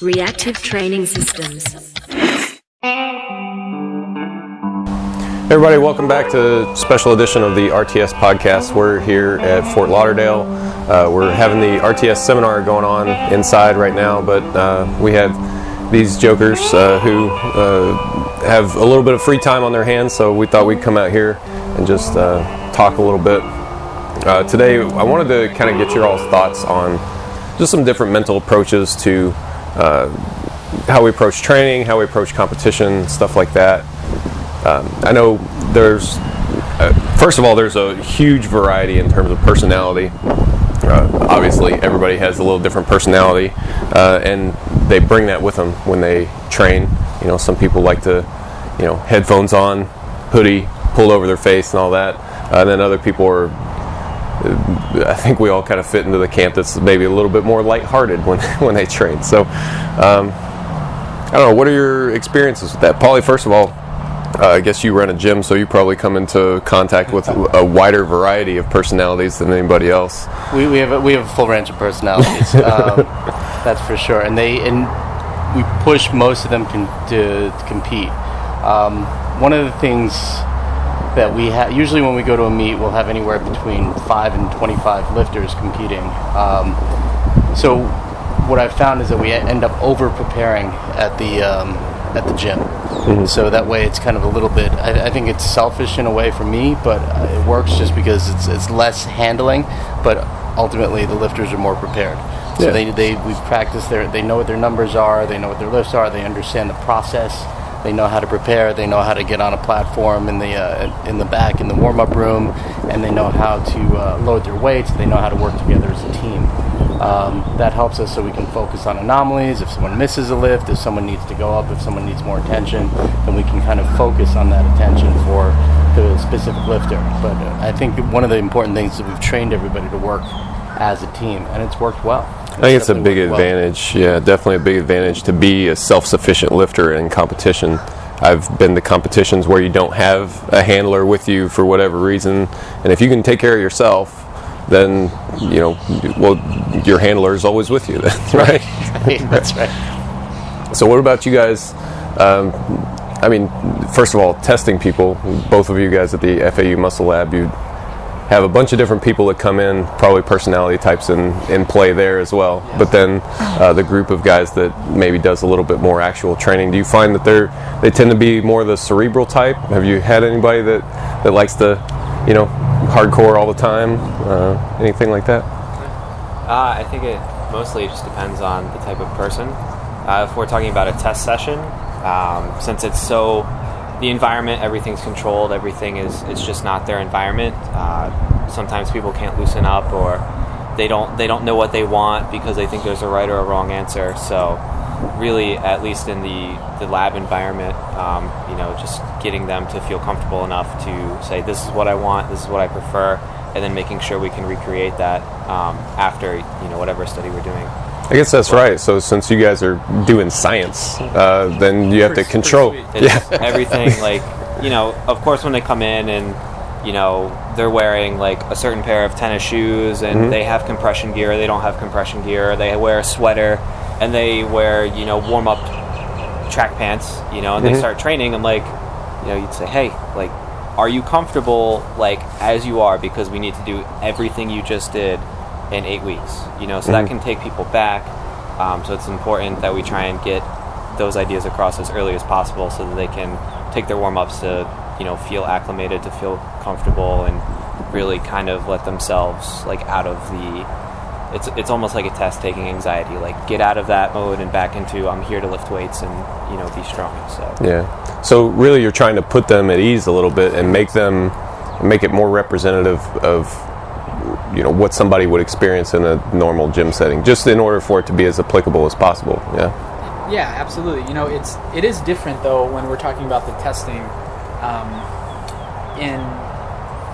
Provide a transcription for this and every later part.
Reactive Training Systems. Everybody, welcome back to a special edition of the RTS podcast. We're here at Fort Lauderdale. We're having the RTS seminar going on inside right now, but we have these jokers who have a little bit of free time on their hands, so we thought we'd come out here and just talk a little bit. Today, I wanted to kind of get your all's thoughts on just some different mental approaches to how we approach training, how we approach competition, stuff like that. I know there's, first of all, there's a huge variety in terms of personality. Obviously, everybody has a little different personality, and they bring that with them when they train. You know, some people like to, headphones on, hoodie pulled over their face and all that. And then other people are, I think we all kind of fit into the camp that's maybe a little bit more lighthearted when they train. So, I don't know, what are your experiences with that? Paulie, first of all, I guess you run a gym, so you probably come into contact with a wider variety of personalities than anybody else. We have a full range of personalities, that's for sure, and we push most of them to compete. One of the things that we have, usually when we go to a meet, we'll have anywhere between 5 and 25 lifters competing. So what I've found is that we end up over preparing at the gym. Mm-hmm. So that way it's kind of a little bit, I think it's selfish in a way for me, but it works just because it's less handling, but ultimately the lifters are more prepared. So we practice they know what their numbers are, they know what their lifts are, they understand the process, they know how to prepare, they know how to get on a platform in the back in the warm-up room, and they know how to load their weights, they know how to work together as a team. That helps us so we can focus on anomalies. If someone misses a lift, if someone needs to go up, if someone needs more attention, then we can kind of focus on that attention for the specific lifter. But I think one of the important things is we've trained everybody to work as a team, and it's worked well. I think it's a big advantage. Yeah, definitely a big advantage to be a self-sufficient lifter in competition. I've been to competitions where you don't have a handler with you for whatever reason, and if you can take care of yourself, then your handler is always with you then, right? That's right. So what about you guys? First of all, testing people. Both of you guys at the FAU Muscle Lab, you have a bunch of different people that come in, probably personality types in play there as well. Yes. But then the group of guys that maybe does a little bit more actual training, do you find that they tend to be more the cerebral type? Have you had anybody that likes to, hardcore all the time? Anything like that? I think it mostly just depends on the type of person. If we're talking about a test session, since it's the environment, everything's controlled, it's just not their environment. Sometimes people can't loosen up, or they don't know what they want because they think there's a right or a wrong answer. So really, at least in the lab environment, just getting them to feel comfortable enough to say, this is what I want, this is what I prefer, and then making sure we can recreate that after whatever study we're doing. I guess that's right. So since you guys are doing science, then you have to control. Everything, of course when they come in and they're wearing a certain pair of tennis shoes and they have compression gear, they don't have compression gear, they wear a sweater and they wear warm-up track pants, and they start training, and you'd say, hey, are you comfortable as you are, because we need to do everything you just did in 8 weeks, so that can take people back. So it's important that we try and get those ideas across as early as possible so that they can take their warm-ups to feel acclimated, to feel comfortable, and really kind of let themselves out of it's almost like a test taking anxiety, get out of that mode and back into I'm here to lift weights and be strong. So really you're trying to put them at ease a little bit and make it more representative of what somebody would experience in a normal gym setting, just in order for it to be as applicable as possible. Yeah, absolutely. It is different though when we're talking about the testing in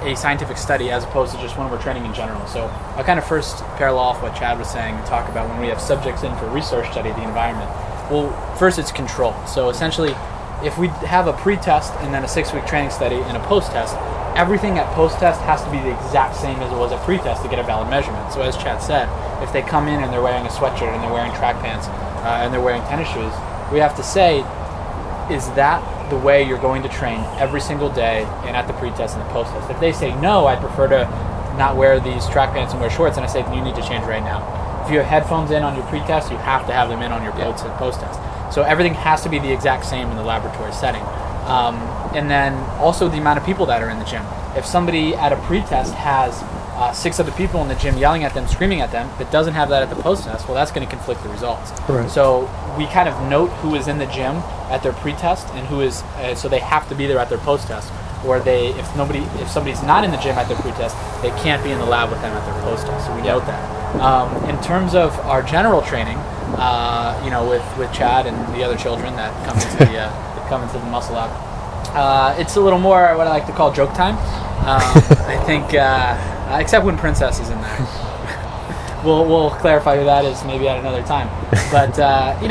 a scientific study as opposed to just when we're training in general. So I'll kind of first parallel off what Chad was saying and talk about when we have subjects in for research study of the environment. Well, first it's control. So essentially, if we have a pre-test and then a 6-week training study and a post-test, everything at post-test has to be the exact same as it was at pre-test to get a valid measurement. So as Chad said, if they come in and they're wearing a sweatshirt and they're wearing track pants, and they're wearing tennis shoes, we have to say, is that the way you're going to train every single day and at the pre-test and the post-test? If they say no, I prefer to not wear these track pants and wear shorts, and I say you need to change right now. If you have headphones in on your pre-test, you have to have them in on your post-test. So everything has to be the exact same in the laboratory setting. And then also the amount of people that are in the gym. If somebody at a pre-test has 6 other people in the gym yelling at them, screaming at them, but doesn't have that at the post-test, well, that's going to conflict the results. Right. So we kind of note who is in the gym at their pre-test and who is, so they have to be there at their post-test. Or if somebody's not in the gym at their pre-test, they can't be in the lab with them at their post-test. So we note that. In terms of our general training, with Chad and the other children that come into the muscle lab, it's a little more what I like to call joke time. I think, except when Princess is in there. We'll clarify who that is maybe at another time. But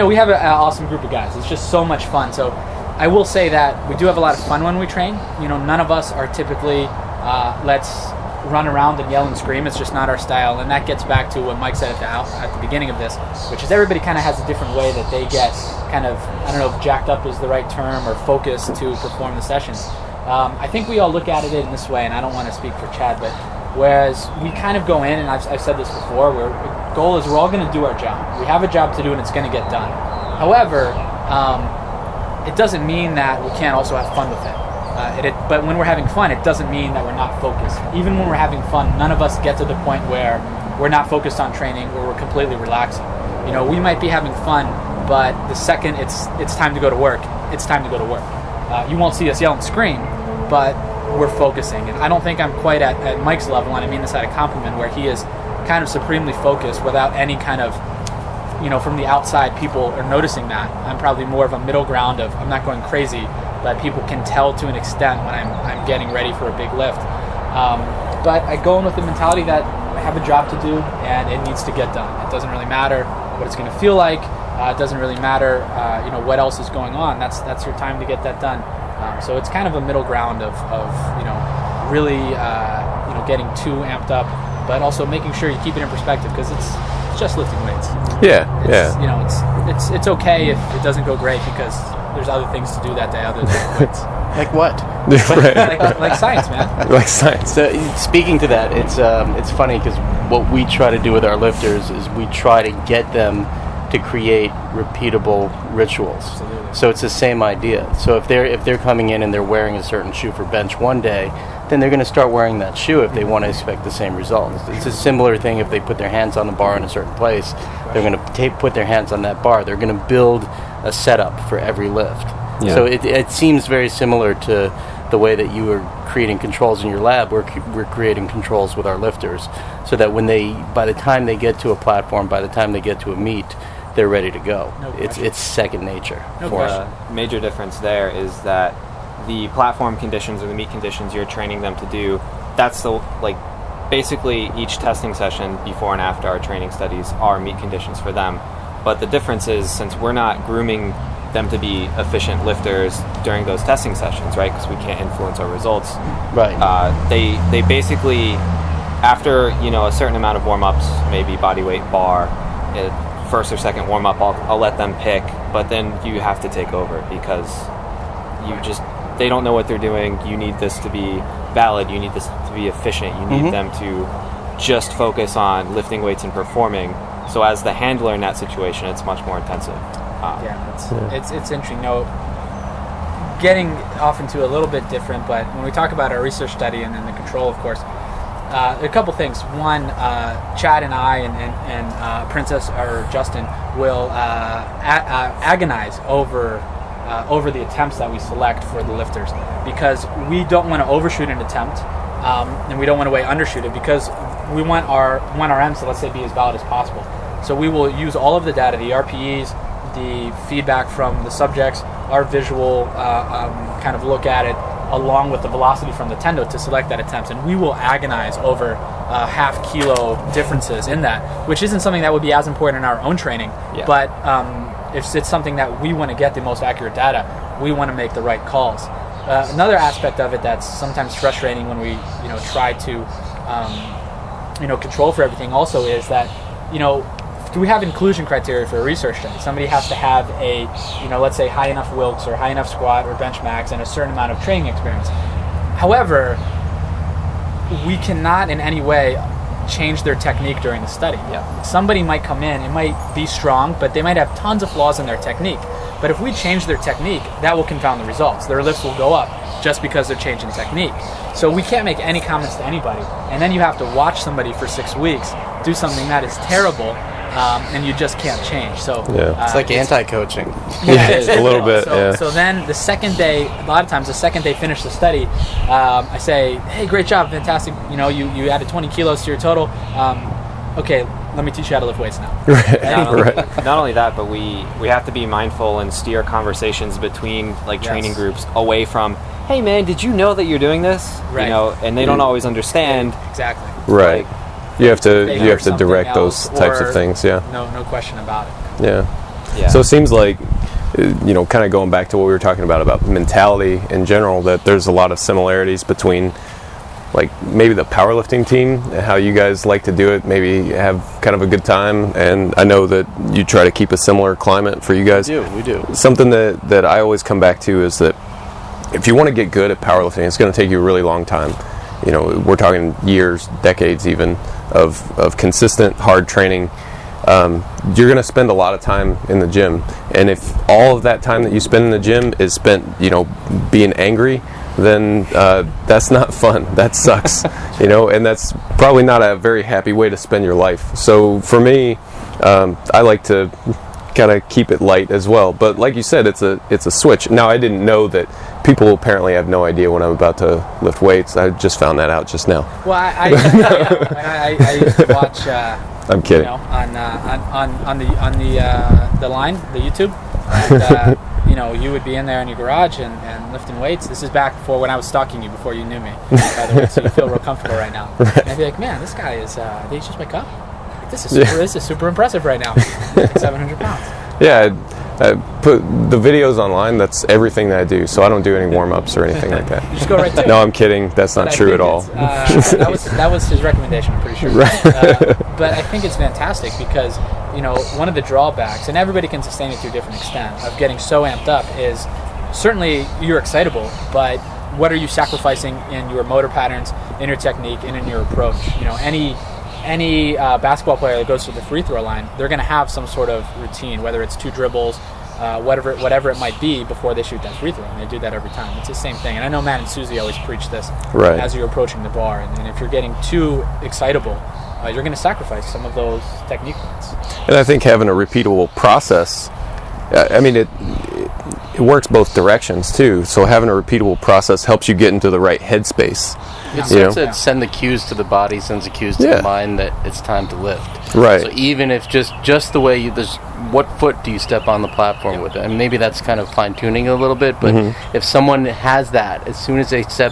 we have an awesome group of guys. It's just so much fun. So I will say that we do have a lot of fun when we train. None of us are typically let's run around and yell and scream. It's just not our style, and that gets back to what Mike said at the beginning of this, which is everybody kind of has a different way that they get kind of, I don't know if jacked up is the right term, or focused to perform the sessions. I think we all look at it in this way, and I don't want to speak for Chad, but whereas we kind of go in, and I've said this before, the goal is we're all going to do our job. We have a job to do, and it's going to get done. However, it doesn't mean that we can't also have fun with it. But when we're having fun, it doesn't mean that we're not focused. Even when we're having fun, none of us get to the point where we're not focused on training or we're completely relaxing. We might be having fun, but the second it's time to go to work, it's time to go to work. You won't see us yell and scream, but we're focusing. And I don't think I'm quite at Mike's level, and I mean this at a compliment, where he is kind of supremely focused without any kind of, from the outside, people are noticing that. I'm probably more of a middle ground of, I'm not going crazy, but people can tell to an extent when I'm getting ready for a big lift. But I go in with the mentality that I have a job to do and it needs to get done. It doesn't really matter what it's going to feel like. It doesn't really matter, what else is going on. That's your time to get that done. So it's kind of a middle ground of really, getting too amped up, but also making sure you keep it in perspective, because it's just lifting weights. It's okay if it doesn't go great, because there's other things to do that day other than weights. Like what? like science, man. Like science. So speaking to that, it's funny because what we try to do with our lifters is we try to get them to create repeatable rituals. Absolutely. So it's the same idea. So if they're coming in and they're wearing a certain shoe for bench one day, then they're going to start wearing that shoe if they want to expect the same results. It's a similar thing if they put their hands on the bar in a certain place. They're going to put their hands on that bar. They're going to build a setup for every lift. Yeah. So it seems very similar to the way that you are creating controls in your lab. We're creating controls with our lifters, so that by the time they get to a platform, by the time they get to a meet, they're ready to go. No It's second nature. No for question. us. The major difference there is that the platform conditions or the meet conditions you're training them to do, that's basically each testing session before and after our training studies are meet conditions for them. But the difference is, since we're not grooming them to be efficient lifters during those testing sessions, right? Because we can't influence our results. Right. They basically, after a certain amount of warm-ups, maybe body weight bar, first or second warm-up, I'll let them pick, but then you have to take over, because they don't know what they're doing. You need this to be valid. You need this to be efficient. You need them to just focus on lifting weights and performing. So as the handler in that situation, it's much more intensive. It's interesting. Getting off into a little bit different, but when we talk about our research study and then the control, of course, there are a couple things. One, Chad and I and Princess or Justin will agonize over the attempts that we select for the lifters, because we don't want to overshoot an attempt, and we don't want to undershoot it, because we want our M's to, let's say, be as valid as possible. So we will use all of the data, the RPEs, the feedback from the subjects, our visual kind of look at it, along with the velocity from the tendo to select that attempt. And we will agonize over half kilo differences in that, which isn't something that would be as important in our own training. Yeah. But if it's something that we want to get the most accurate data, we want to make the right calls. Another aspect of it that's sometimes frustrating when we try to control for everything also is that do we have inclusion criteria for a research study? Somebody has to have a, let's say high enough Wilks or high enough squat or bench max and a certain amount of training experience. However, we cannot in any way change their technique during the study. Yeah. Somebody might come in, it might be strong, but they might have tons of flaws in their technique. But if we change their technique, that will confound the results. Their lifts will go up just because they're changing technique. So we can't make any comments to anybody. And then you have to watch somebody for 6 weeks do something that is terrible, and you just can't change. So it's like anti-coaching. Yeah, it is a little bit. So then the second day, a lot of times the second they finish the study, I say, hey, great job, fantastic. You added 20 kilos to your total. Okay, let me teach you how to lift weights now. Not only that, but we have to be mindful and steer conversations between training groups away from, hey man, did you know that you're doing this? Right. And they don't always understand. Exactly. Right. You have to direct those types of things. Yeah. No question about it. Yeah. So it seems like, kind of going back to what we were talking about mentality in general, that there's a lot of similarities between like maybe the powerlifting team and how you guys like to do it, maybe have kind of a good time. And I know that you try to keep a similar climate for you guys. We do. Something that I always come back to is that if you want to get good at powerlifting, it's going to take you a really long time. We're talking years, decades even, of consistent hard training. You're going to spend a lot of time in the gym, and if all of that time that you spend in the gym is spent being angry, then that's not fun. That sucks. And that's probably not a very happy way to spend your life. So for me, I like to kind of keep it light as well. But like you said, it's a switch. Now, I didn't know that people apparently have no idea when I'm about to lift weights. I just found that out just now. Well, I used to watch. I'm kidding. On the line, the YouTube, and you would be in there in your garage and lifting weights. This is back before when I was stalking you before you knew me. By the way, so you feel real comfortable right now. Right. And I'd be like, man, this guy is. Did he just wake up? This is super impressive right now. 700 pounds. Yeah, I put the videos online. That's everything that I do. So I don't do any warm-ups or anything like that. You just go right to it. No, I'm kidding. That's not true at all. That was his recommendation, I'm pretty sure. Right. But I think it's fantastic because, one of the drawbacks, and everybody can sustain it to a different extent, of getting so amped up is certainly you're excitable, but what are you sacrificing in your motor patterns, in your technique, and in your approach? Any basketball player that goes to the free throw line, they're going to have some sort of routine, whether it's 2 dribbles, whatever it might be before they shoot that free throw, and they do that every time. It's the same thing. And I know Matt and Susie always preach this as you're approaching the bar. And if you're getting too excitable, you're going to sacrifice some of those technique points. And I think having a repeatable process, it works both directions too. So having a repeatable process helps you get into the right headspace. It starts to send the cues to the body, sends the cues to the mind that it's time to lift. Right. So even if just the way what foot do you step on the platform with it? And maybe that's kind of fine-tuning a little bit, but if someone has that, as soon as they set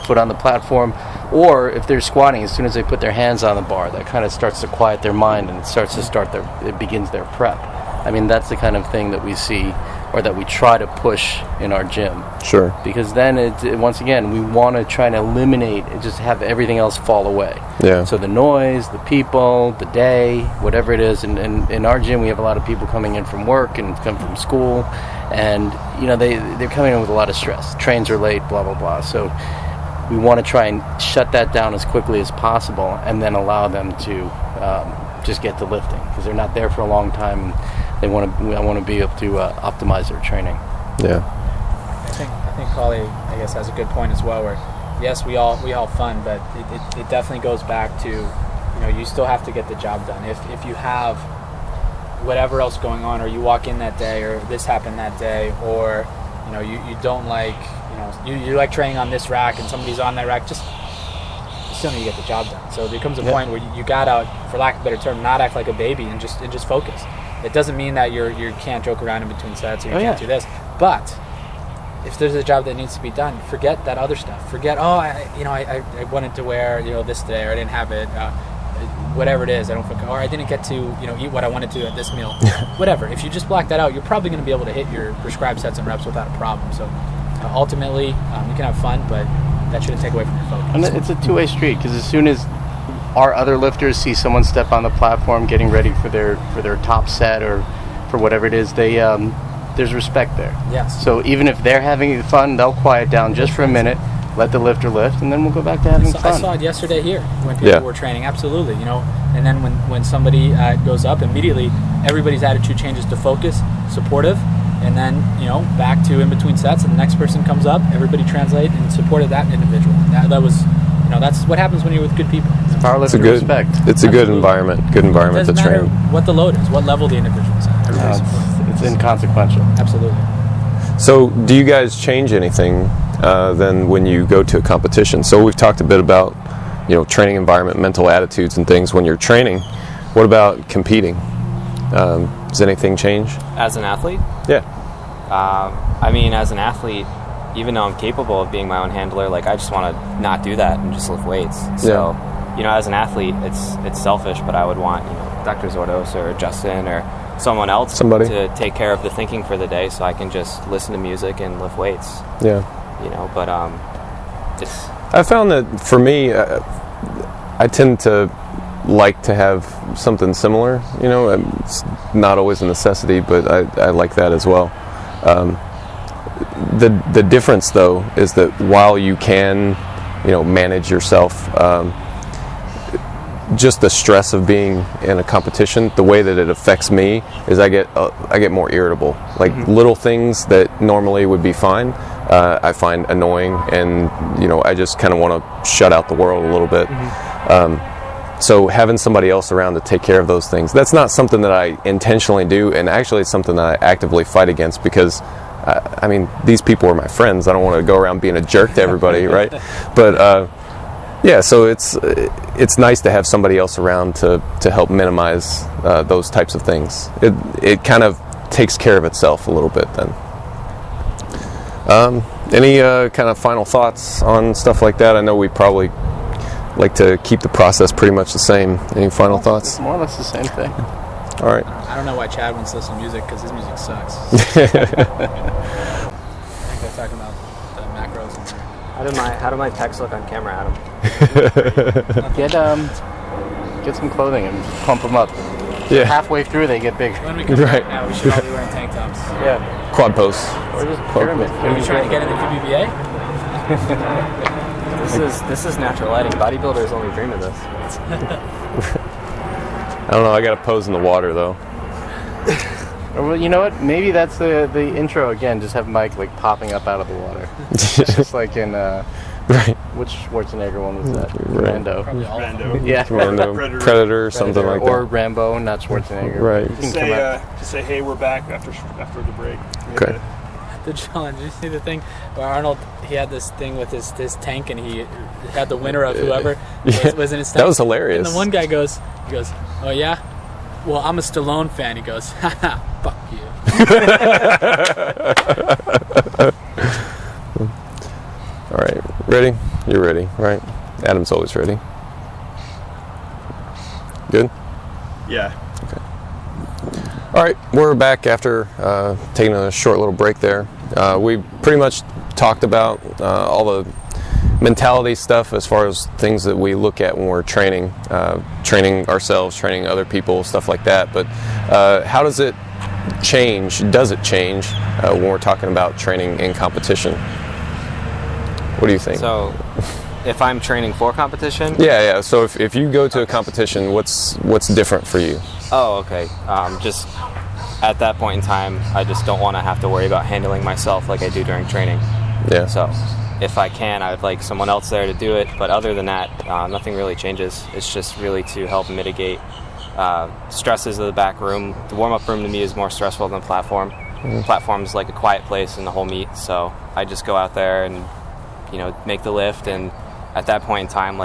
foot on the platform, or if they're squatting, as soon as they put their hands on the bar, that kind of starts to quiet their mind, and it begins their prep. That's the kind of thing that we see, or that we try to push in our gym. Sure. Because then, once again, we want to try to eliminate and just have everything else fall away. Yeah. So the noise, the people, the day, whatever it is. And in our gym, we have a lot of people coming in from work and come from school. And, they're coming in with a lot of stress. Trains are late, blah, blah, blah. So we want to try and shut that down as quickly as possible and then allow them to just get to lifting. Because they're not there for a long time. I want to be able to optimize their training. Yeah. I think Paulie, I guess, has a good point as well. Where yes, we all fun, but it definitely goes back to you still have to get the job done. If you have whatever else going on, or you walk in that day, or this happened that day, or you don't like you like training on this rack and somebody's on that rack, just still need to get the job done. So there comes a point where you gotta, for lack of a better term, not act like a baby and just focus. It doesn't mean that you can't joke around in between sets or you can't do this. But if there's a job that needs to be done, forget that other stuff. Forget, I wanted to wear this today, or I didn't have it. Whatever it is, or I didn't get to eat what I wanted to at this meal. Whatever. If you just block that out, you're probably going to be able to hit your prescribed sets and reps without a problem. So ultimately, you can have fun, but that shouldn't take away from your focus. And it's a two-way street, because as soon as our other lifters see someone step on the platform getting ready for their top set or for whatever it is, they there's respect there. Yes. So even if they're having fun, they'll quiet down just for a minute, let the lifter lift, and then we'll go back to having fun. I saw it yesterday here when people were training. Absolutely, And then when somebody goes up, immediately everybody's attitude changes to focus, supportive, and then back to in between sets, and the next person comes up. Everybody translate and supported that individual. That was, that's what happens when you're with good people. Powerlifting respect. It's a good environment. Good environment to train. It doesn't matter what the load is, what level the individual's at. It's inconsequential. Absolutely. So, do you guys change anything then when you go to a competition? So we've talked a bit about training environment, mental attitudes, and things when you're training. What about competing? Does anything change? As an athlete? Yeah. As an athlete, even though I'm capable of being my own handler, I just want to not do that and just lift weights. So, as an athlete, it's selfish, but I would want, Dr. Zordos or Justin or someone else to take care of the thinking for the day, so I can just listen to music and lift weights. Yeah. But I found that for me, I tend to like to have something similar. It's not always a necessity, but I like that as well. The difference, though, is that while you can, manage yourself, just the stress of being in a competition, the way that it affects me is I get more irritable. Little things that normally would be fine, I find annoying, and I just kind of want to shut out the world a little bit. So having somebody else around to take care of those things, that's not something that I intentionally do, and actually it's something that I actively fight against, because these people are my friends. I don't want to go around being a jerk to everybody, right? But so it's nice to have somebody else around to help minimize those types of things. It kind of takes care of itself a little bit then. Any kind of final thoughts on stuff like that? I know we probably like to keep the process pretty much the same. Any final thoughts? More or less the same thing. All right. I don't know why Chad wants to listen to music, because his music sucks. I think they're talking about the macros in there. How do my pecs look on camera, Adam? Get some clothing and pump them up. Yeah. Halfway through, they get bigger. When we come back now, we should all be wearing tank tops. Yeah. Quad posts. Or just pyramid. Are you trying to get into PBBA? This is natural lighting. Bodybuilders only dream of this. I don't know. I got to pose in the water though. Well, you know what? Maybe that's the intro again. Just have Mike popping up out of the water. Just like in right. Which Schwarzenegger one was that? Right. Rambo. Probably all of them. Rambo. Yeah. Rambo. Predator or something like that. Or Rambo, not Schwarzenegger. Right. You can Just say, hey, we're back after the break. Okay. The challenge. Did you see the thing where Arnold, he had this thing with his tank, and he had the winner of whoever was in his tank? That was hilarious. And the one guy goes, oh yeah? Well, I'm a Stallone fan. He goes, haha, fuck you. All right. Ready? You're ready, right? Adam's always ready. Good? Yeah. All right, we're back after taking a short little break there. We pretty much talked about all the mentality stuff as far as things that we look at when we're training ourselves, training other people, stuff like that. But how does it change? Does it change when we're talking about training in competition? What do you think? So, if I'm training for competition? Yeah. So if you go to a competition, what's different for you? Oh, okay. Just at that point in time, I just don't want to have to worry about handling myself like I do during training. Yeah. So, if I can, I would like someone else there to do it. But other than that, nothing really changes. It's just really to help mitigate stresses of the back room. The warm-up room to me is more stressful than the platform. The platform's like a quiet place in the whole meet. So I just go out there and make the lift, and at that point in time,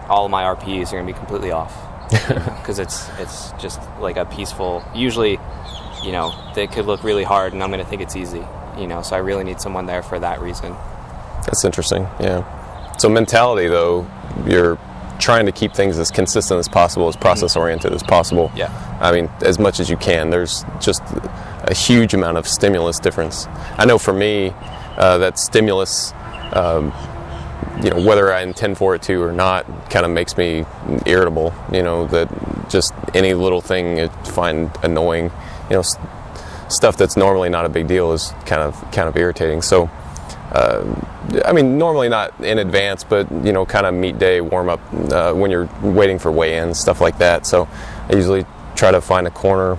all of my RPs are going to be completely off. Because it's just like a peaceful, usually, they could look really hard and I'm going to think it's easy, so I really need someone there for that reason. That's interesting, yeah. So mentality, though, you're trying to keep things as consistent as possible, as process-oriented as possible. Yeah. I mean, as much as you can. There's just a huge amount of stimulus difference. I know for me, that stimulus whether I intend for it to or not, kind of makes me irritable. That just any little thing I find annoying. Stuff that's normally not a big deal is kind of irritating. So, normally not in advance, but kind of meet day warm up when you're waiting for weigh-in, stuff like that. So, I usually try to find a corner.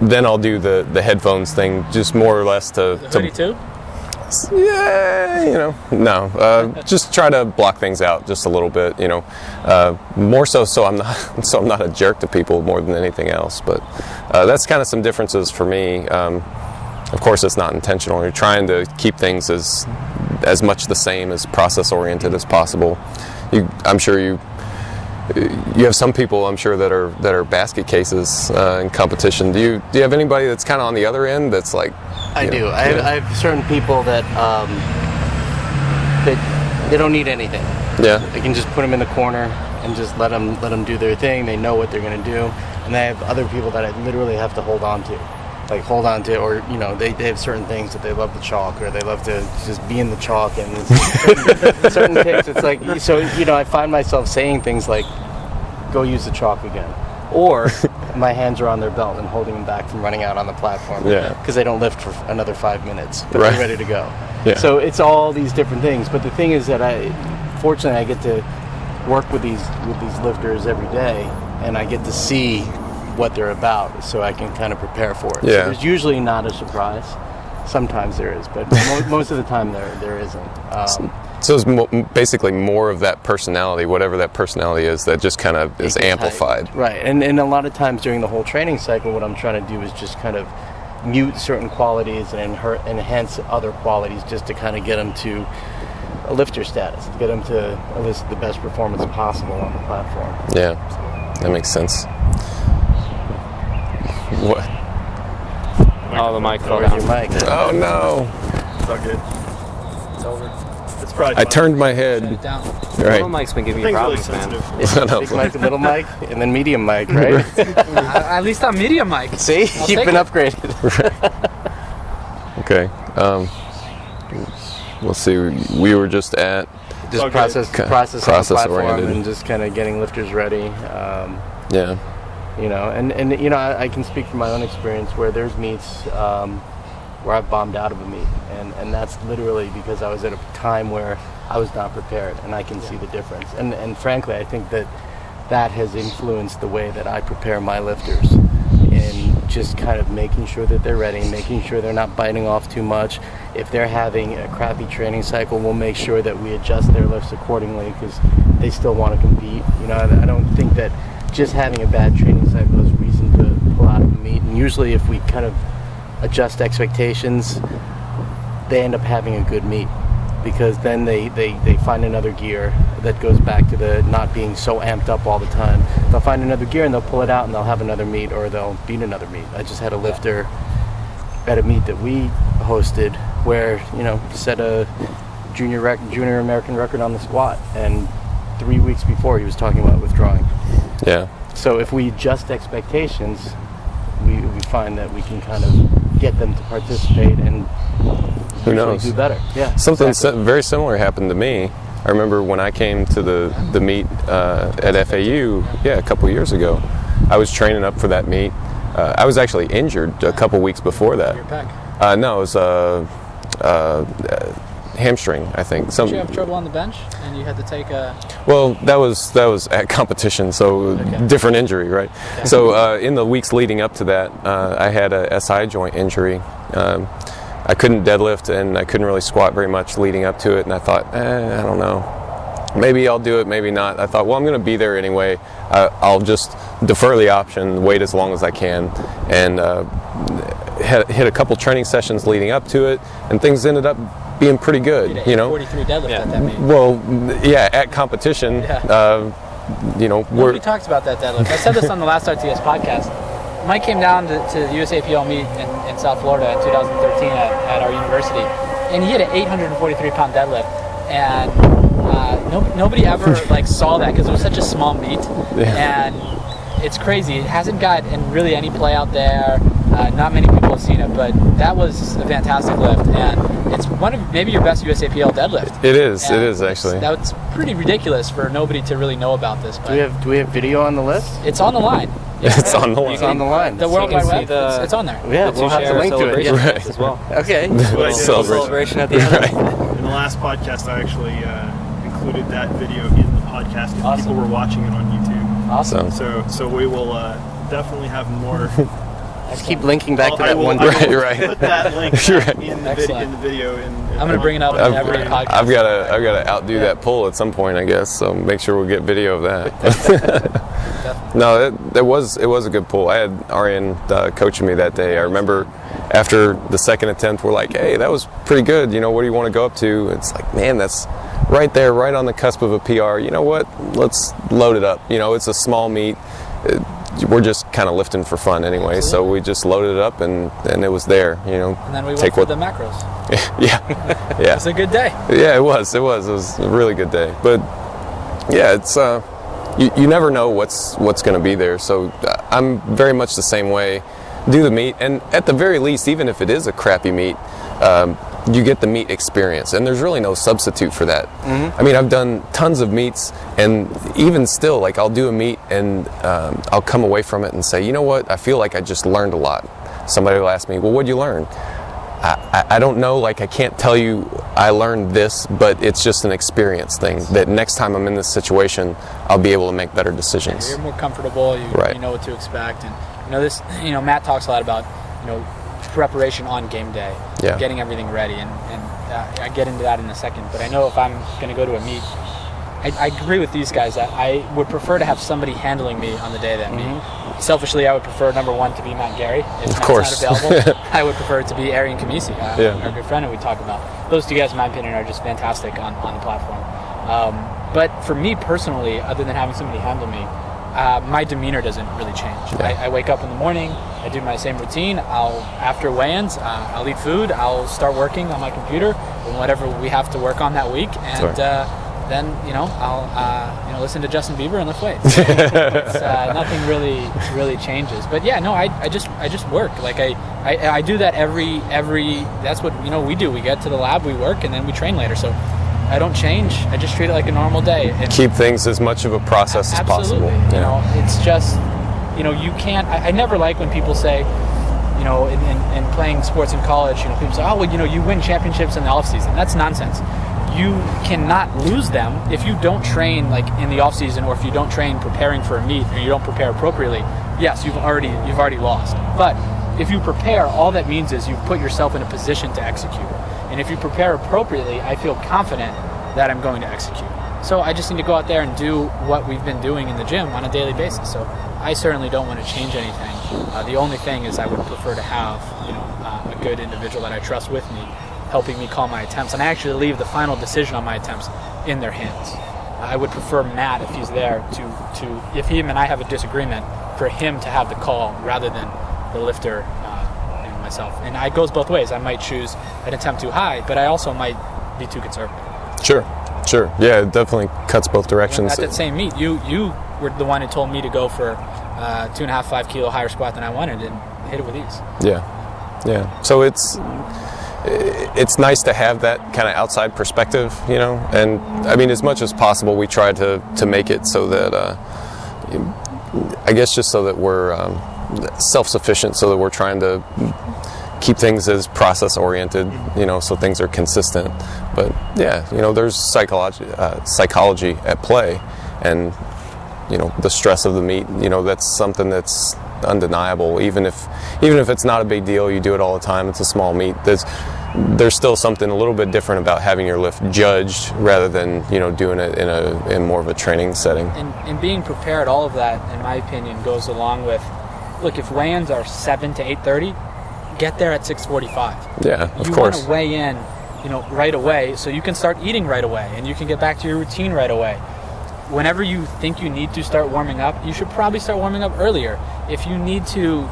Then I'll do the headphones thing, just more or less to. The hoodie too? Yeah, no. Just try to block things out just a little bit. More so I'm not a jerk to people more than anything else. But that's kind of some differences for me. Of course, it's not intentional. You're trying to keep things as much the same, as process oriented as possible. I'm sure you have some people, I'm sure, that are basket cases in competition. Do you have anybody that's kind of on the other end that's like? I do. I have certain people that they don't need anything. Yeah. I can just put them in the corner and just let them do their thing. They know what they're going to do. And I have other people that I literally have to hold on to. Or they have certain things that they love the chalk, or they love to just be in the chalk, and certain things. It's like, so I find myself saying things like, "Go use the chalk again," or my hands are on their belt and holding them back from running out on the platform because they don't lift for another 5 minutes, but they're ready to go. Yeah. So it's all these different things. But the thing is that fortunately, I get to work with these lifters every day, and I get to see what they're about, so I can kind of prepare for it. Yeah. So there's usually not a surprise. Sometimes there is, but most of the time there isn't. So it's basically more of that personality, whatever that personality is, that just kind of is amplified. Right, and a lot of times during the whole training cycle, what I'm trying to do is just kind of mute certain qualities and enhance other qualities, just to kind of get them to a lifter status, to get them to elicit the best performance possible on the platform. Yeah, that makes sense. What? Oh, the mic fell Where's down. your mic? Oh no! It's all good. It's over. It's probably I fine. turned my Shut head. it down. Right. Little mic's been giving you Thing's really problems, man. sensitive. No. Big mic, little mic, and then medium mic, right? At least I'm medium mic. See, I'll you've take been it. upgraded. Okay. Let's see. We were just at. Just Okay. process on the Process platform oriented. and just kind of getting lifters ready. Yeah. I can speak from my own experience where there's meets where I've bombed out of a meet, and that's literally because I was at a time where I was not prepared, and I can see the difference. And frankly, I think that has influenced the way that I prepare my lifters, in just kind of making sure that they're ready, making sure they're not biting off too much. If they're having a crappy training cycle, we'll make sure that we adjust their lifts accordingly, because they still want to compete. I don't think that just having a bad training cycle is reason to pull out of the meet. And usually if we kind of adjust expectations, they end up having a good meet, because then they find another gear that goes back to the not being so amped up all the time. They'll find another gear and they'll pull it out and they'll have another meet, or they'll beat another meet. I just had a lifter at a meet that we hosted where, set a junior American record on the squat, and 3 weeks before he was talking about withdrawing. Yeah. So if we adjust expectations, we find that we can kind of get them to participate and Who knows? do better. Yeah. Something exactly. very similar happened to me. I remember when I came to the meet at FAU, a couple years ago. I was training up for that meet. I was actually injured a couple weeks before that. Your pec. No, it was hamstring, I think. Did you have trouble on the bench, and you had to take a? Well, that was at competition, so Okay. different injury, right? So in the weeks leading up to that, I had a SI joint injury. I couldn't deadlift and I couldn't really squat very much leading up to it, and I thought, I don't know. Maybe I'll do it, maybe not. I thought, well, I'm going to be there anyway. I'll just defer the option, wait as long as I can, and hit a couple training sessions leading up to it, and things ended up being pretty good. You had a 43 deadlift at that meet. Well, yeah, at competition, Nobody talks about that deadlift. I said this on the last RTS podcast. Mike came down to the USAPL meet in South Florida in 2013 at our university, and he had an 843-pound deadlift, and nobody ever saw that because it was such a small meet, and it's crazy. It hasn't got really any play out there. Not many people have seen it, but that was a fantastic lift, and it's one of maybe your best USAPL deadlift. It is. And It is actually. That's pretty ridiculous for nobody to really know about this. But Do we have video on the list? it's on the line. It's on the line. It's on the line. The So World you can Wide see Web, it's on there. Yeah, we'll have to link to it. celebration Right. as well. Okay. What I did Celebration at the end. Right. In the last podcast, I actually included that video in the podcast if Awesome. people were watching it on YouTube. Awesome. So we will definitely have more. Just keep linking back to I that will- one. I will Right, right. Put that link Right. in the Excellent. video. I'm gonna bring it up in every podcast. I've got to outdo that pull at some point, I guess. So make sure we get video of that. No, it was a good pull. I had Arian coaching me that day. I remember after the second attempt, we're like, "Hey, that was pretty good. You know, what do you want to go up to?" It's like, man, that's right there, right on the cusp of a PR. You know what? Let's load it up. You know, it's a small meet. We're just kind of lifting for fun anyway, so we just loaded it up and it was there. You know, And then we went take for what the macros. yeah. It's a good day. Yeah, it was a really good day. But yeah, it's you never know what's going to be there. So I'm very much the same way. Do the meet, and at the very least, even if it is a crappy meet, you get the meet experience, and there's really no substitute for that. I mean, I've done tons of meets, and even still, like, I'll do a meet and I'll come away from it and say, you know what, I feel like I just learned a lot. Somebody will ask me, well, what'd you learn? I don't know, like, I can't tell you I learned this, but it's just an experience thing that next time I'm in this situation, I'll be able to make better decisions. You're more comfortable. You know what to expect, and Matt talks a lot about preparation on game day, getting everything ready, and I get into that in a second. But I know if I'm going to go to a meet, I agree with these guys that I would prefer to have somebody handling me on the day of that meet. Selfishly, I would prefer number one to be Matt Gary. If Of Matt's course. not available, I would prefer it to be Arian Kamisi, our good friend, who we talk about. Those two guys, in my opinion, are just fantastic on the platform. But for me personally, other than having somebody handle me, my demeanor doesn't really change. I wake up in the morning, I do my same routine. After weigh-ins, I'll eat food, I'll start working on my computer and whatever we have to work on that week, and then I'll listen to Justin Bieber and lift weights. Nothing really changes. But yeah, no, I just work. Like I do that every. That's what we do. We get to the lab, we work, and then we train later. So I don't change. I just treat it like a normal day. And keep things as much of a process as possible. Absolutely. It's just, you can't. I never like when people say, in playing sports in college, people say, oh, well, you win championships in the off season. That's nonsense. You cannot lose them if you don't train like in the off season, or if you don't train preparing for a meet, or you don't prepare appropriately. Yes, you've already lost. But if you prepare, all that means is you've put yourself in a position to execute. And if you prepare appropriately, I feel confident that I'm going to execute. So I just need to go out there and do what we've been doing in the gym on a daily basis. So I certainly don't want to change anything. The only thing is I would prefer to have a good individual that I trust with me, helping me call my attempts. And I actually leave the final decision on my attempts in their hands. I would prefer Matt, if he's there, to if him and I have a disagreement, for him to have the call rather than the lifter myself. And it goes both ways. I might choose an attempt too high, but I also might be too conservative. Sure. Yeah, it definitely cuts both directions. At that same meet, you were the one who told me to go for 2.5, 5 kilo higher squat than I wanted and hit it with ease. Yeah. So it's nice to have that kind of outside perspective, and I mean, as much as possible, we try to make it so that, I guess, just so that we're self-sufficient, so that we're trying to keep things as process-oriented, so things are consistent. But yeah, there's psychology at play, and the stress of the meet, that's something that's undeniable. Even if it's not a big deal, you do it all the time. It's a small meet. There's still something a little bit different about having your lift judged rather than doing it in more of a training setting. And being prepared, all of that, in my opinion, goes along with. Look, if weigh-ins are 7 to 8:30, get there at 6:45. Yeah, of course. You want to weigh in, right away, so you can start eating right away, and you can get back to your routine right away. Whenever you think you need to start warming up, you should probably start warming up earlier. If you need to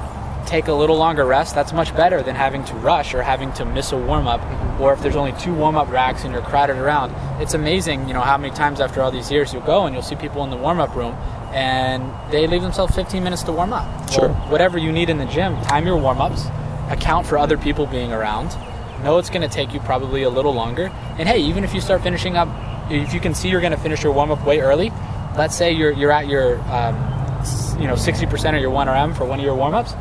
take a little longer rest, that's much better than having to rush or having to miss a warm-up, or if there's only 2 warm-up racks and you're crowded around. It's amazing, how many times after all these years you'll go and you'll see people in the warm-up room and they leave themselves 15 minutes to warm up. Sure. Well, whatever you need in the gym, time your warm-ups, account for other people being around, know it's going to take you probably a little longer, and hey, even if you start finishing up, if you can see you're going to finish your warm-up way early, let's say you're at your 60% of your 1RM for one of your warm-ups,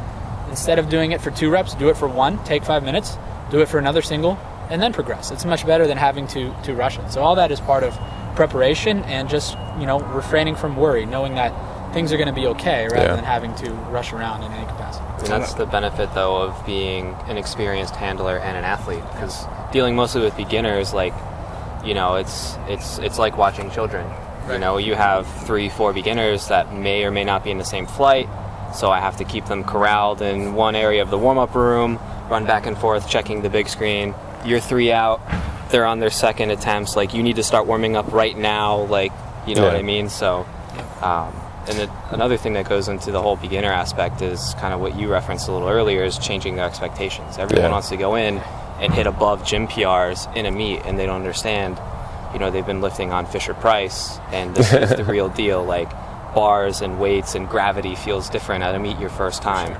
instead of doing it for 2 reps, do it for 1, take 5 minutes, do it for another single, and then progress. It's much better than having to rush it. So all that is part of preparation and just, refraining from worry, knowing that things are going to be okay rather than having to rush around in any capacity. And that's the benefit, though, of being an experienced handler and an athlete, because dealing mostly with beginners, like, it's like watching children. Right. You have 3-4 beginners that may or may not be in the same flight, so I have to keep them corralled in one area of the warm-up room, run back and forth, checking the big screen. You're 3 out, they're on their second attempts, like, you need to start warming up right now, like, you know what I mean? So, another thing that goes into the whole beginner aspect is kind of what you referenced a little earlier, is changing their expectations. Everyone wants to go in and hit above gym PRs in a meet, and they don't understand, they've been lifting on Fisher-Price, and this is the real deal. Like, bars and weights and gravity feels different at a meet your first time.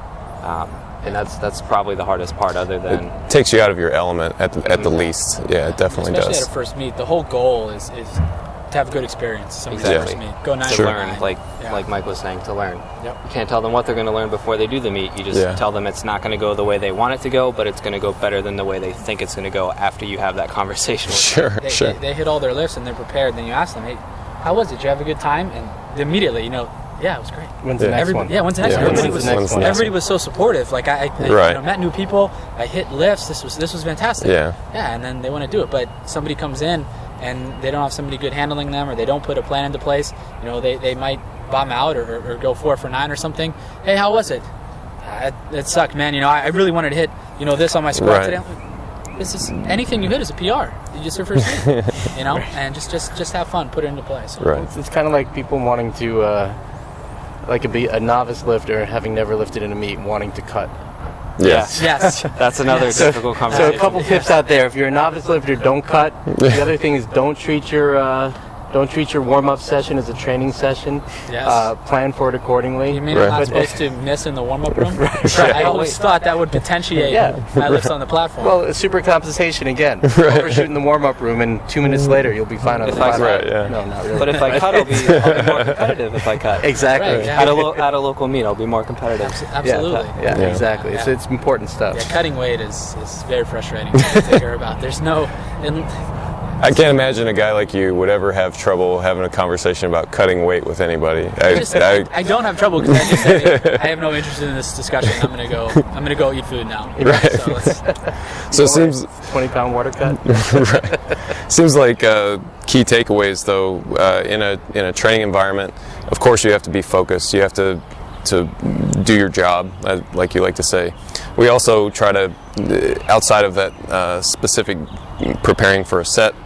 And that's probably the hardest part, other than... It takes you out of your element at the least. Yeah, it definitely Especially does. at a first meet, the whole goal is to have a good experience. Somebody's Exactly. first meet. Go 9 to learn, like Yeah. Mike was saying, to learn. Yep. You can't tell them what they're going to learn before they do the meet. You just tell them it's not going to go the way they want it to go, but it's going to go better than the way they think it's going to go after you have that conversation with them. Sure. They hit all their lifts and they're prepared. Then you ask them, hey, how was it? Did you have a good time? And immediately, yeah, it was great. When's the next one? Yeah, when's the next one? Everybody was so supportive. Like, I met new people. I hit lifts. This was fantastic. Yeah. Yeah, and then they want to do it, but somebody comes in and they don't have somebody good handling them, or they don't put a plan into place. They might bomb out or go 4 for 9 or something. Hey, how was it? It sucked, man. I really wanted to hit this on my squat today. This is anything you hit is a PR. You just refer to it, and just have fun, put it into place. Right. It's kind of like people wanting to, be a novice lifter, having never lifted in a meet, wanting to cut. Yes. Yes. That's another difficult conversation. So a couple tips out there: if you're a novice lifter, don't cut. The other thing is don't treat your warm-up session as a training session. Yes. Plan for it accordingly. You mean I'm not supposed to miss in the warm-up room? Right. I always thought that would potentiate my lifts on the platform. Well, it's super compensation again. Overshoot in the warm-up room, and 2 minutes later you'll be fine on the platform. Right, yeah. No, not really. But if I cut, I'll be more competitive if I cut. Exactly. Right, yeah. At a local meet, I'll be more competitive. Absolutely. Yeah, exactly. Yeah. It's important stuff. Yeah, cutting weight is very frustrating to hear about. There's no... I can't imagine a guy like you would ever have trouble having a conversation about cutting weight with anybody. I don't have trouble, because I just say, I have no interest in this discussion. I'm gonna go eat food now. Right. So it seems 20-pound water cut. right. Seems like key takeaways though in a training environment. Of course, you have to be focused. You have to do your job, like you like to say. We also try to, outside of that specific preparing for a set,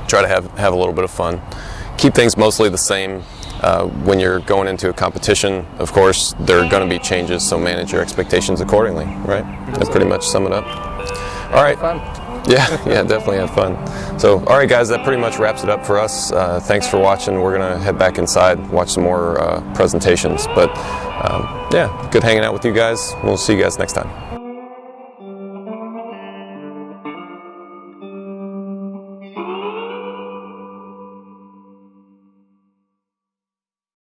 try to have a little bit of fun. Keep things mostly the same. When you're going into a competition, of course, there are going to be changes, so manage your expectations accordingly, right? That pretty much sum it up. All right. Fun. Yeah, definitely have fun. So, all right, guys, that pretty much wraps it up for us. Thanks for watching. We're going to head back inside, watch some more presentations. But, yeah, good hanging out with you guys. We'll see you guys next time.